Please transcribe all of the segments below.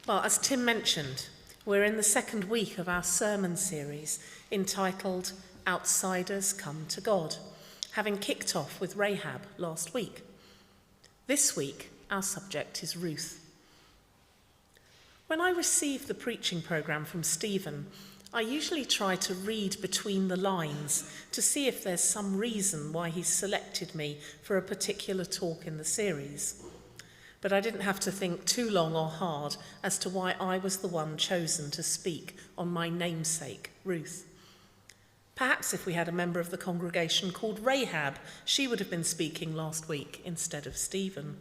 Well, as Tim mentioned, we're in the second week of our sermon series entitled Outsiders Come to God, having kicked off with Rahab last week. This week, our subject is Ruth. When I receive the preaching programme from Stephen, I usually try to read between the lines to see if there's some reason why he's selected me for a particular talk in the series. But I didn't have to think too long or hard as to why I was the one chosen to speak on my namesake, Ruth. Perhaps if we had a member of the congregation called Rahab, she would have been speaking last week instead of Stephen.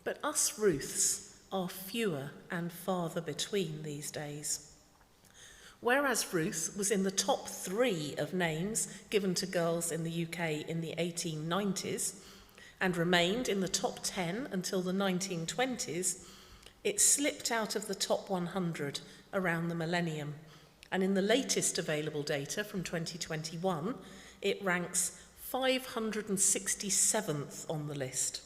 But us Ruths are fewer and farther between these days. Whereas Ruth was in the top 3 of names given to girls in the UK in the 1890s and remained in the top 10 until the 1920s, it slipped out of the top 100 around the millennium. And in the latest available data from 2021, it ranks 567th on the list.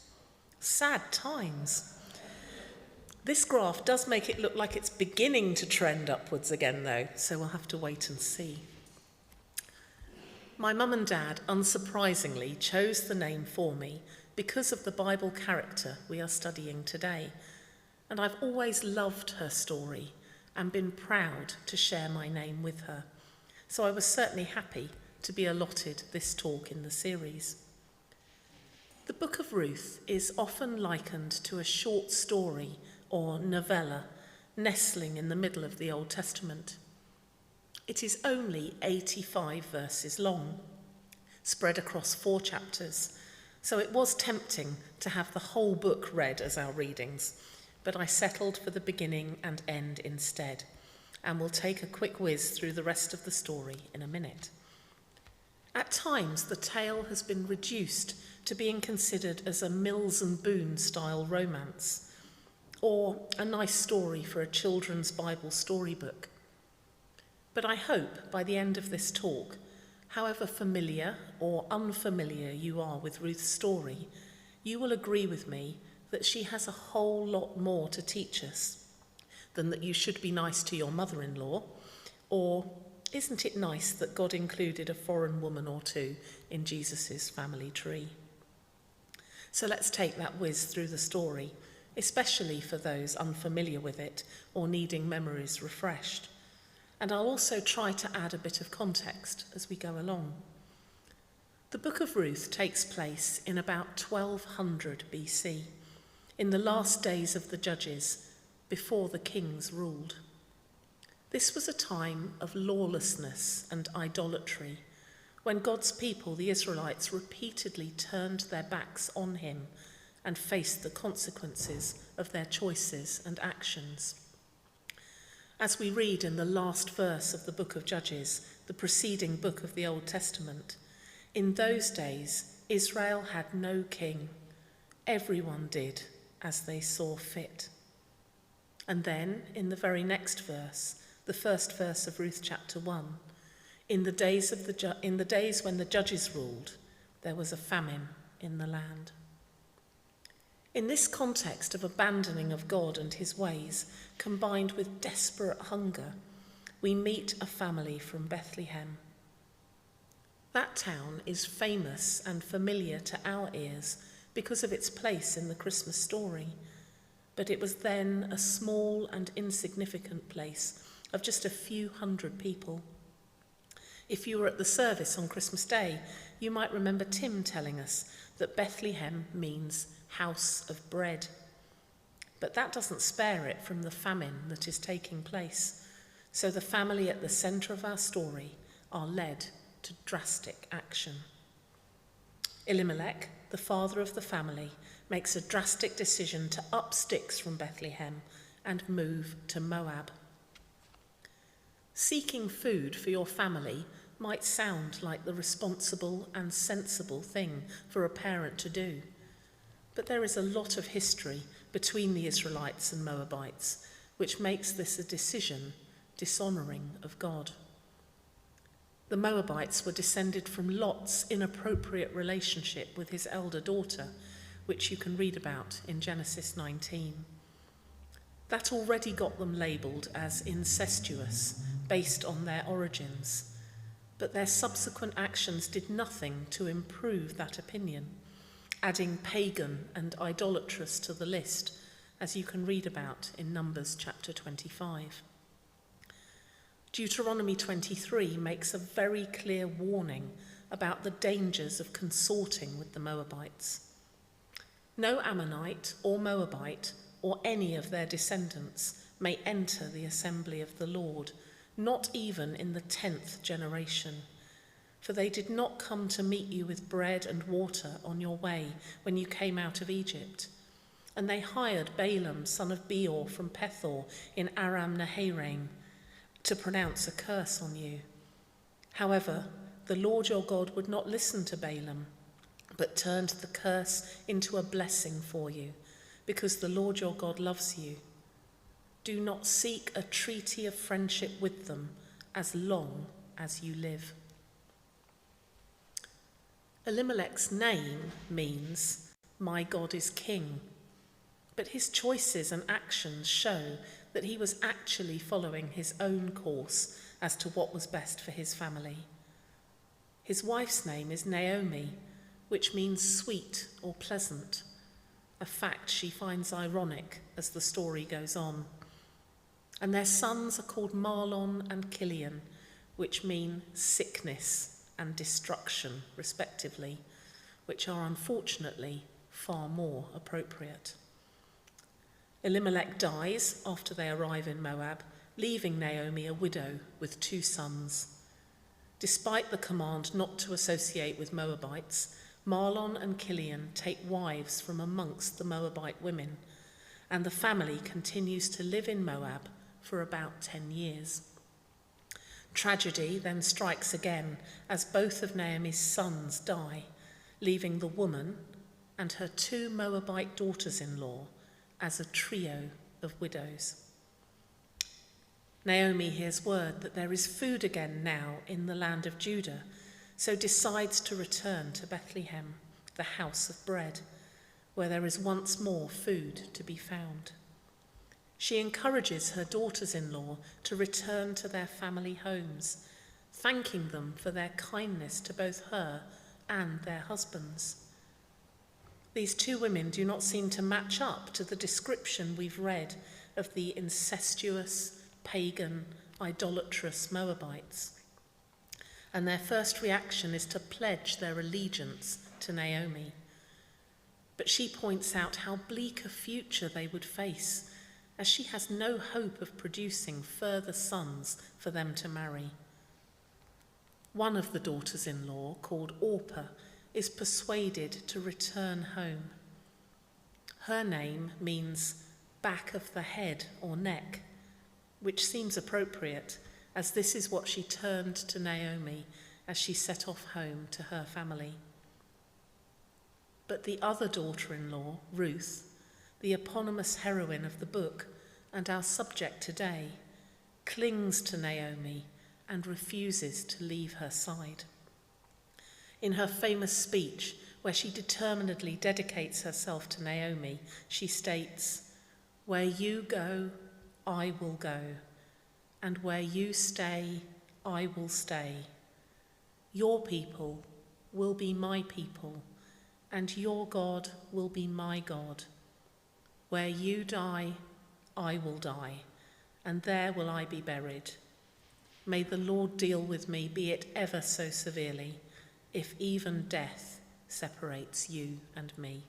Sad times. This graph does make it look like it's beginning to trend upwards again, though, so we'll have to wait and see. My mum and dad, unsurprisingly, chose the name for me because of the Bible character we are studying today, and I've always loved her story and been proud to share my name with her, so I was certainly happy to be allotted this talk in the series. The book of Ruth is often likened to a short story or novella nestling in the middle of the Old Testament. It is only 85 verses long, spread across 4 chapters, so it was tempting to have the whole book read as our readings, but I settled for the beginning and end instead, and we'll take a quick whiz through the rest of the story in a minute. At times, the tale has been reduced to being considered as a Mills and Boon style romance, or a nice story for a children's Bible storybook. But I hope by the end of this talk, however familiar or unfamiliar you are with Ruth's story, you will agree with me that she has a whole lot more to teach us than that you should be nice to your mother-in-law, or isn't it nice that God included a foreign woman or two in Jesus' family tree? So let's take that whiz through the story, especially for those unfamiliar with it or needing memories refreshed. And I'll also try to add a bit of context as we go along. The book of Ruth takes place in about 1200 BC, in the last days of the judges, before the kings ruled. This was a time of lawlessness and idolatry, when God's people, the Israelites, repeatedly turned their backs on him and faced the consequences of their choices and actions. As we read in the last verse of the book of Judges, the preceding book of the Old Testament, in those days Israel had no king. Everyone did as they saw fit. And then, in the very next verse, the first verse of Ruth chapter 1, in the days when the judges ruled, there was a famine in the land. In this context of abandoning of God and his ways, combined with desperate hunger, we meet a family from Bethlehem. That town is famous and familiar to our ears because of its place in the Christmas story, but it was then a small and insignificant place of just a few hundred people. If you were at the service on Christmas Day, you might remember Tim telling us that Bethlehem means house of bread. But that doesn't spare it from the famine that is taking place. So the family at the centre of our story are led to drastic action. Elimelech, the father of the family, makes a drastic decision to up sticks from Bethlehem and move to Moab. Seeking food for your family might sound like the responsible and sensible thing for a parent to do. But there is a lot of history between the Israelites and Moabites, which makes this a decision dishonouring of God. The Moabites were descended from Lot's inappropriate relationship with his elder daughter, which you can read about in Genesis 19. That already got them labelled as incestuous, based on their origins, but their subsequent actions did nothing to improve that opinion, adding pagan and idolatrous to the list, as you can read about in Numbers chapter 25. Deuteronomy 23 makes a very clear warning about the dangers of consorting with the Moabites. No Ammonite or Moabite or any of their descendants may enter the assembly of the Lord, not even in the 10th generation. For they did not come to meet you with bread and water on your way when you came out of Egypt. And they hired Balaam, son of Beor, from Pethor in Aram Naharaim, to pronounce a curse on you. However, the Lord your God would not listen to Balaam, but turned the curse into a blessing for you, because the Lord your God loves you. Do not seek a treaty of friendship with them as long as you live. Elimelech's name means, my God is king, but his choices and actions show that he was actually following his own course as to what was best for his family. His wife's name is Naomi, which means sweet or pleasant, a fact she finds ironic as the story goes on. And their sons are called Mahlon and Kilian, which mean sickness and destruction, respectively, which are unfortunately far more appropriate. Elimelech dies after they arrive in Moab, leaving Naomi a widow with 2 sons. Despite the command not to associate with Moabites, Mahlon and Kilian take wives from amongst the Moabite women, and the family continues to live in Moab for about 10 years. Tragedy then strikes again as both of Naomi's sons die, leaving the woman and her 2 Moabite daughters-in-law as a trio of widows. Naomi hears word that there is food again now in the land of Judah, so decides to return to Bethlehem, the house of bread, where there is once more food to be found. She encourages her daughters-in-law to return to their family homes, thanking them for their kindness to both her and their husbands. These 2 women do not seem to match up to the description we've read of the incestuous, pagan, idolatrous Moabites. And their first reaction is to pledge their allegiance to Naomi. But she points out how bleak a future they would face, as she has no hope of producing further sons for them to marry. One of the daughters-in-law, called Orpah, is persuaded to return home. Her name means back of the head or neck, which seems appropriate, as this is what she turned to Naomi as she set off home to her family. But the other daughter-in-law, Ruth, the eponymous heroine of the book and our subject today, clings to Naomi and refuses to leave her side. In her famous speech, where she determinedly dedicates herself to Naomi, she states, "Where you go, I will go, and where you stay, I will stay. Your people will be my people, and your God will be my God. Where you die, I will die, and there will I be buried. May the Lord deal with me, be it ever so severely, if even death separates you and me."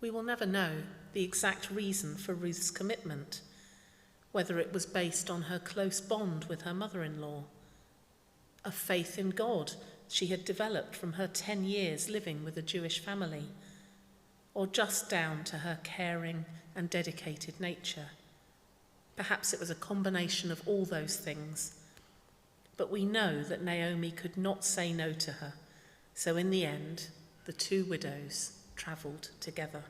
We will never know the exact reason for Ruth's commitment, whether it was based on her close bond with her mother-in-law, a faith in God she had developed from her 10 years living with a Jewish family, or just down to her caring and dedicated nature. Perhaps it was a combination of all those things, but we know that Naomi could not say no to her, so in the end, the 2 widows travelled together.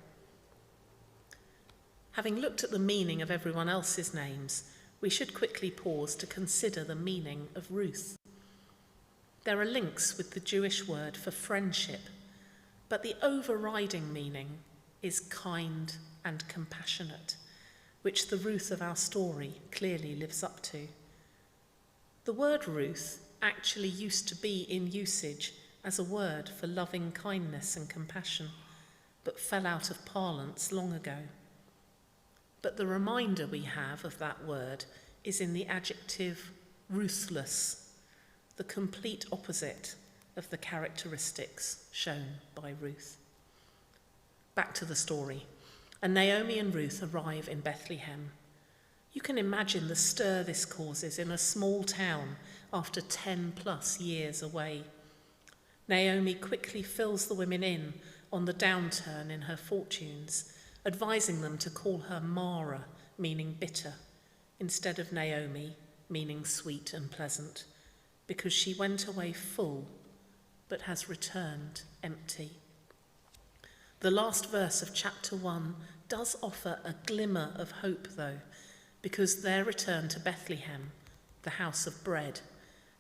Having looked at the meaning of everyone else's names, we should quickly pause to consider the meaning of Ruth. There are links with the Jewish word for friendship, but the overriding meaning is kind and compassionate, which the Ruth of our story clearly lives up to. The word Ruth actually used to be in usage as a word for loving kindness and compassion, but fell out of parlance long ago. But the reminder we have of that word is in the adjective ruthless, the complete opposite of the characteristics shown by Ruth. Back to the story. And Naomi and Ruth arrive in Bethlehem. You can imagine the stir this causes in a small town after 10 plus years away. Naomi quickly fills the women in on the downturn in her fortunes, advising them to call her Mara, meaning bitter, instead of Naomi, meaning sweet and pleasant, because she went away full, but has returned empty. The last verse of chapter 1 does offer a glimmer of hope, though, because their return to Bethlehem, the house of bread,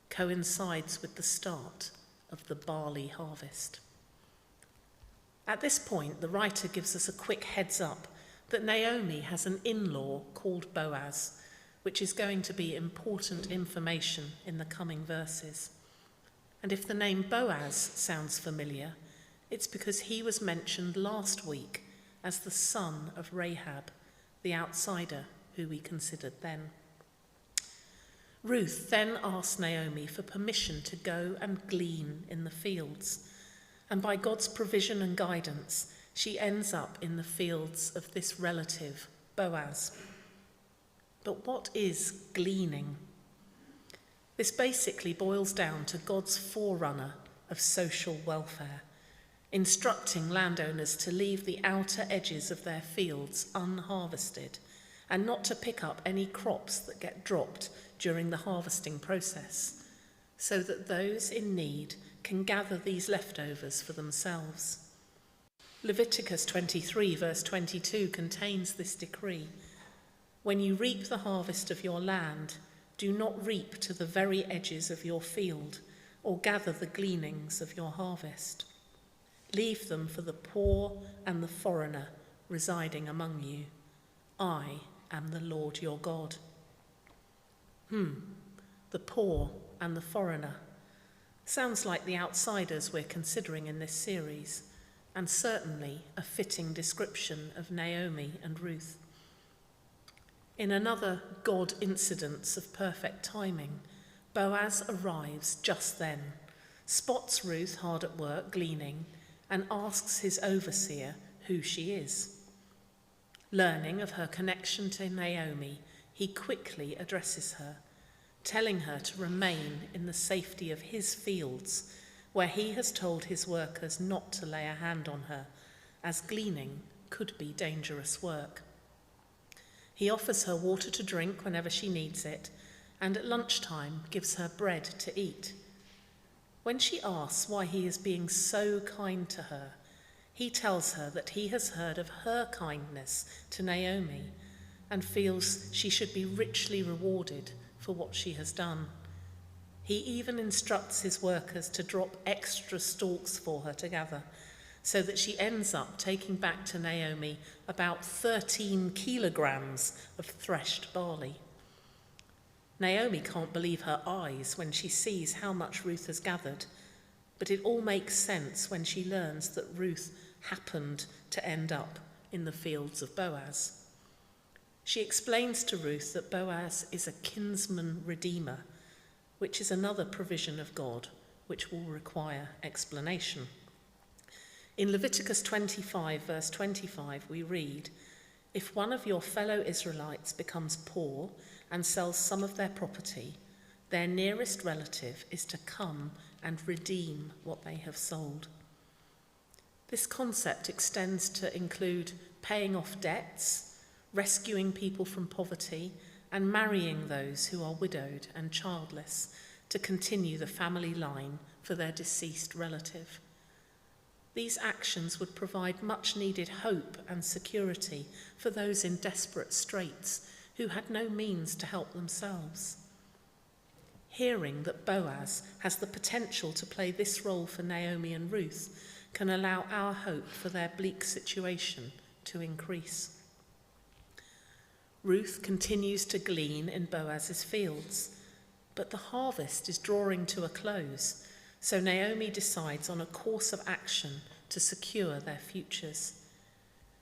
coincides with the start of the barley harvest. At this point, the writer gives us a quick heads up that Naomi has an in-law called Boaz, which is going to be important information in the coming verses. And if the name Boaz sounds familiar, it's because he was mentioned last week as the son of Rahab, the outsider who we considered then. Ruth then asked Naomi for permission to go and glean in the fields, and by God's provision and guidance, she ends up in the fields of this relative, Boaz. But what is gleaning? This basically boils down to God's forerunner of social welfare, instructing landowners to leave the outer edges of their fields unharvested and not to pick up any crops that get dropped during the harvesting process, so that those in need can gather these leftovers for themselves. Leviticus 23 verse 22 contains this decree. When you reap the harvest of your land, do not reap to the very edges of your field or gather the gleanings of your harvest. Leave them for the poor and the foreigner residing among you. I am the Lord your God. The poor and the foreigner. Sounds like the outsiders we're considering in this series, and certainly a fitting description of Naomi and Ruth. In another God incidence of perfect timing, Boaz arrives just then, spots Ruth hard at work gleaning, and asks his overseer who she is. Learning of her connection to Naomi, he quickly addresses her, telling her to remain in the safety of his fields, where he has told his workers not to lay a hand on her, as gleaning could be dangerous work. He offers her water to drink whenever she needs it, and at lunchtime gives her bread to eat. When she asks why he is being so kind to her, he tells her that he has heard of her kindness to Naomi and feels she should be richly rewarded for what she has done. He even instructs his workers to drop extra stalks for her to gather, so that she ends up taking back to Naomi about 13 kilograms of threshed barley. Naomi can't believe her eyes when she sees how much Ruth has gathered, but it all makes sense when she learns that Ruth happened to end up in the fields of Boaz. She explains to Ruth that Boaz is a kinsman redeemer, which is another provision of God, which will require explanation. In Leviticus 25, verse 25, we read, "If one of your fellow Israelites becomes poor and sells some of their property, their nearest relative is to come and redeem what they have sold." This concept extends to include paying off debts, rescuing people from poverty, and marrying those who are widowed and childless to continue the family line for their deceased relative. These actions would provide much needed hope and security for those in desperate straits who had no means to help themselves. Hearing that Boaz has the potential to play this role for Naomi and Ruth can allow our hope for their bleak situation to increase. Ruth continues to glean in Boaz's fields, but the harvest is drawing to a close, so Naomi decides on a course of action to secure their futures.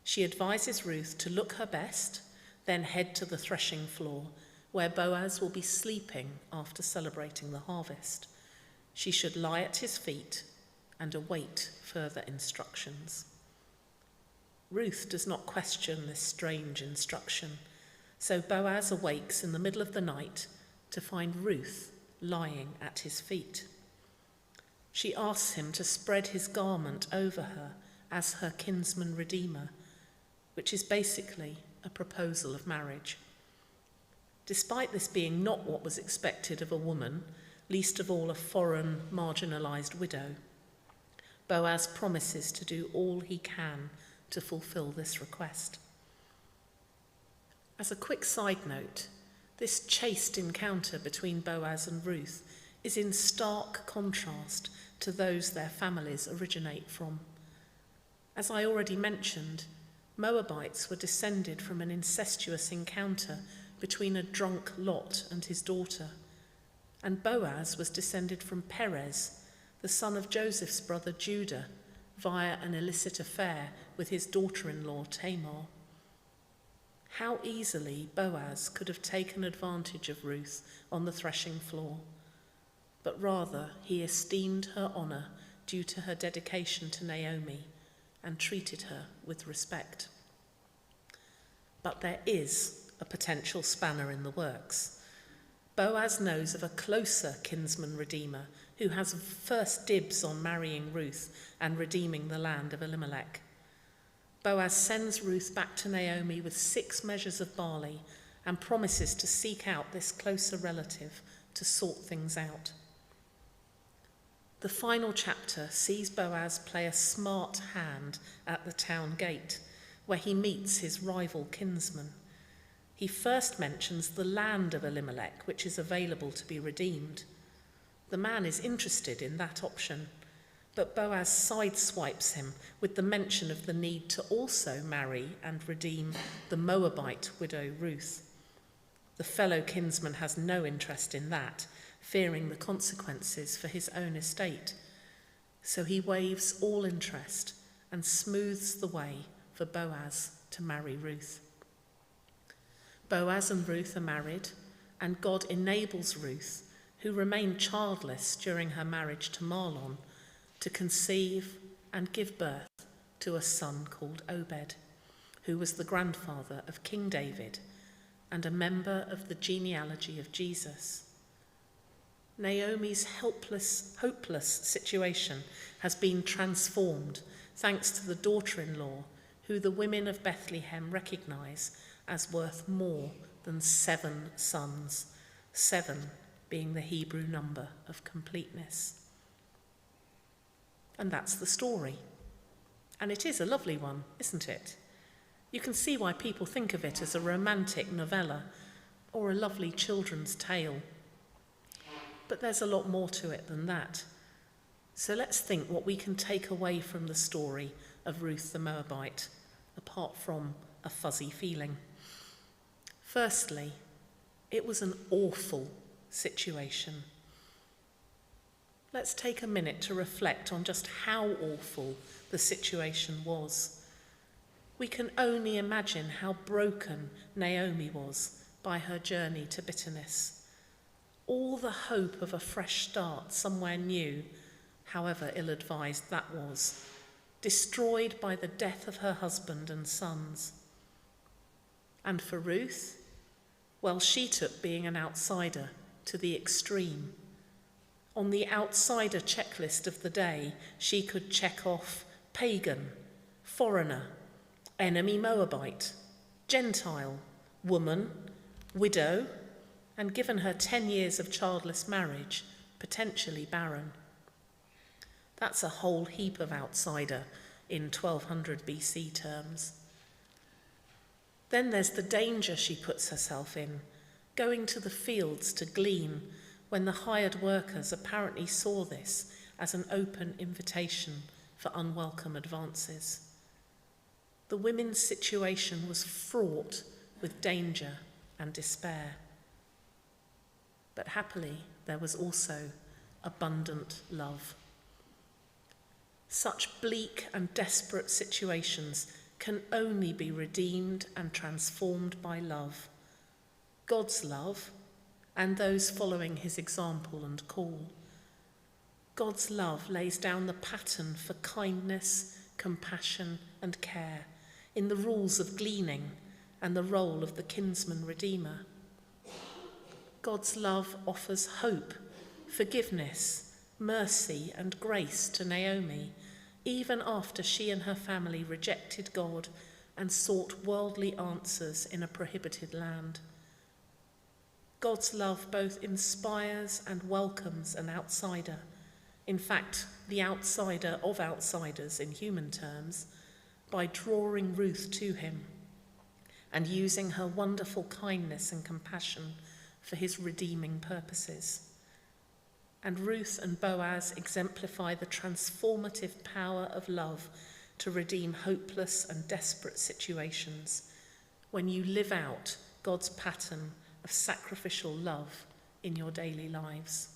She advises Ruth to look her best, then head to the threshing floor, where Boaz will be sleeping after celebrating the harvest. She should lie at his feet and await further instructions. Ruth does not question this strange instruction, so Boaz awakes in the middle of the night to find Ruth lying at his feet. She asks him to spread his garment over her as her kinsman redeemer, which is basically a proposal of marriage. Despite this being not what was expected of a woman, least of all a foreign, marginalised widow, Boaz promises to do all he can to fulfil this request. As a quick side note, this chaste encounter between Boaz and Ruth is in stark contrast to those their families originate from. As I already mentioned, Moabites were descended from an incestuous encounter between a drunk Lot and his daughter, and Boaz was descended from Perez, the son of Joseph's brother Judah, via an illicit affair with his daughter-in-law Tamar. How easily Boaz could have taken advantage of Ruth on the threshing floor, but rather he esteemed her honour due to her dedication to Naomi and treated her with respect. But there is a potential spanner in the works. Boaz knows of a closer kinsman redeemer who has first dibs on marrying Ruth and redeeming the land of Elimelech. Boaz sends Ruth back to Naomi with 6 measures of barley and promises to seek out this closer relative to sort things out. The final chapter sees Boaz play a smart hand at the town gate, where he meets his rival kinsman. He first mentions the land of Elimelech, which is available to be redeemed. The man is interested in that option, but Boaz sideswipes him with the mention of the need to also marry and redeem the Moabite widow Ruth. The fellow kinsman has no interest in that, fearing the consequences for his own estate. So he waives all interest and smooths the way for Boaz to marry Ruth. Boaz and Ruth are married, and God enables Ruth, who remained childless during her marriage to Mahlon, to conceive and give birth to a son called Obed, who was the grandfather of King David and a member of the genealogy of Jesus. Naomi's hopeless situation has been transformed thanks to the daughter-in-law who the women of Bethlehem recognise as worth more than 7 sons, 7 being the Hebrew number of completeness. And that's the story. And it is a lovely one, isn't it? You can see why people think of it as a romantic novella or a lovely children's tale. But there's a lot more to it than that. So let's think what we can take away from the story of Ruth the Moabite, apart from a fuzzy feeling. Firstly, it was an awful situation. Let's take a minute to reflect on just how awful the situation was. We can only imagine how broken Naomi was by her journey to bitterness. All the hope of a fresh start somewhere new, however ill-advised that was, destroyed by the death of her husband and sons. And for Ruth, well, she took being an outsider to the extreme. On the outsider checklist of the day, she could check off pagan, foreigner, enemy Moabite, Gentile, woman, widow, and given her 10 years of childless marriage, potentially barren. That's a whole heap of outsider in 1200 BC terms. Then there's the danger she puts herself in, going to the fields to glean when the hired workers apparently saw this as an open invitation for unwelcome advances. The women's situation was fraught with danger and despair. But happily, there was also abundant love. Such bleak and desperate situations can only be redeemed and transformed by love. God's love and those following his example and call. God's love lays down the pattern for kindness, compassion, and care in the rules of gleaning and the role of the kinsman redeemer. God's love offers hope, forgiveness, mercy, and grace to Naomi, even after she and her family rejected God and sought worldly answers in a prohibited land. God's love both inspires and welcomes an outsider, in fact, the outsider of outsiders in human terms, by drawing Ruth to him and using her wonderful kindness and compassion for his redeeming purposes. And Ruth and Boaz exemplify the transformative power of love to redeem hopeless and desperate situations when you live out God's pattern of sacrificial love in your daily lives.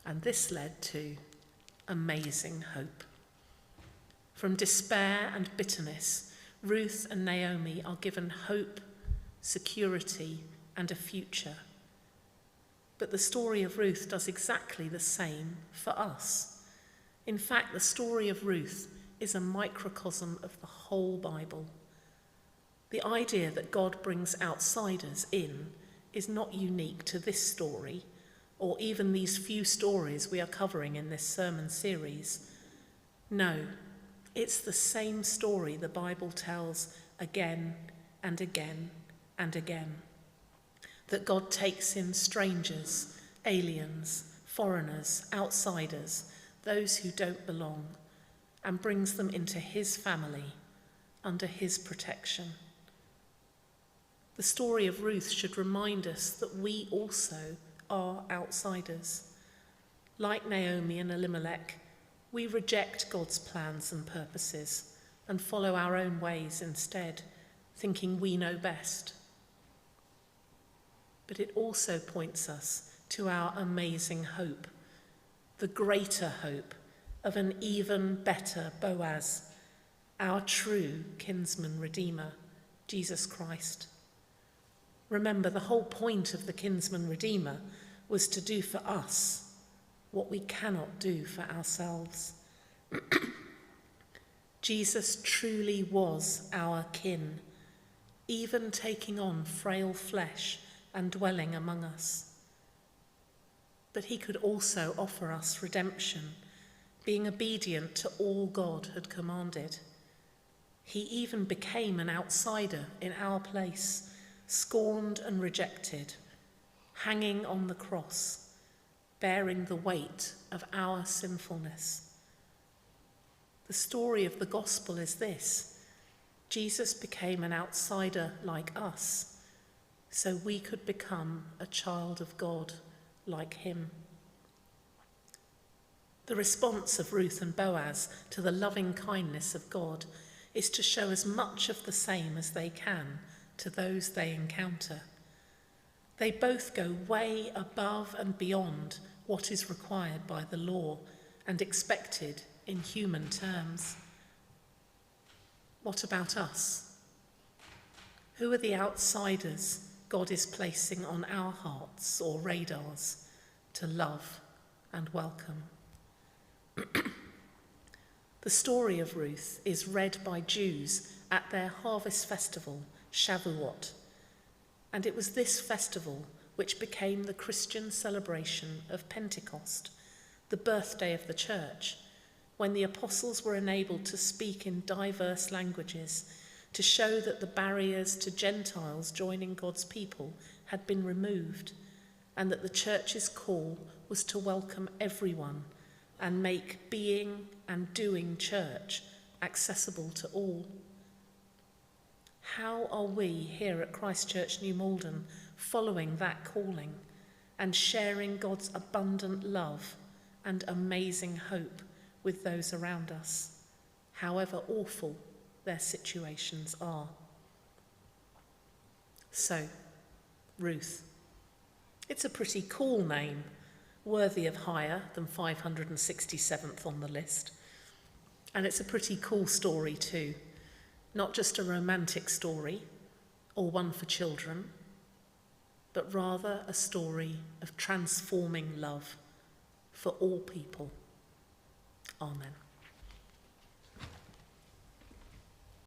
And this led to amazing hope. From despair and bitterness, Ruth and Naomi are given hope, security, and a future. But the story of Ruth does exactly the same for us. In fact, the story of Ruth is a microcosm of the whole Bible. The idea that God brings outsiders in is not unique to this story, or even these few stories we are covering in this sermon series. No, it's the same story the Bible tells again and again and again. That God takes in strangers, aliens, foreigners, outsiders, those who don't belong, and brings them into his family, under his protection. The story of Ruth should remind us that we also are outsiders. Like Naomi and Elimelech, we reject God's plans and purposes and follow our own ways instead, thinking we know best. But it also points us to our amazing hope, the greater hope of an even better Boaz, our true kinsman redeemer, Jesus Christ. Remember, the whole point of the kinsman redeemer was to do for us what we cannot do for ourselves. Jesus truly was our kin, even taking on frail flesh and dwelling among us. But he could also offer us redemption, being obedient to all God had commanded. He even became an outsider in our place, scorned and rejected, hanging on the cross, bearing the weight of our sinfulness. The story of the gospel is this: Jesus became an outsider like us, so we could become a child of God like him. The response of Ruth and Boaz to the loving kindness of God is to show as much of the same as they can to those they encounter. They both go way above and beyond what is required by the law and expected in human terms. What about us? Who are the outsiders God is placing on our hearts or radars to love and welcome? The story of Ruth is read by Jews at their harvest festival, Shavuot, and it was this festival which became the Christian celebration of Pentecost, the birthday of the church, when the apostles were enabled to speak in diverse languages to show that the barriers to Gentiles joining God's people had been removed, and that the church's call was to welcome everyone and make being and doing church accessible to all. How are we here at Christ Church New Malden following that calling and sharing God's abundant love and amazing hope with those around us, however awful their situations are. So, Ruth. It's a pretty cool name, worthy of higher than 567th on the list. And it's a pretty cool story too. Not just a romantic story or one for children, but rather a story of transforming love for all people. Amen.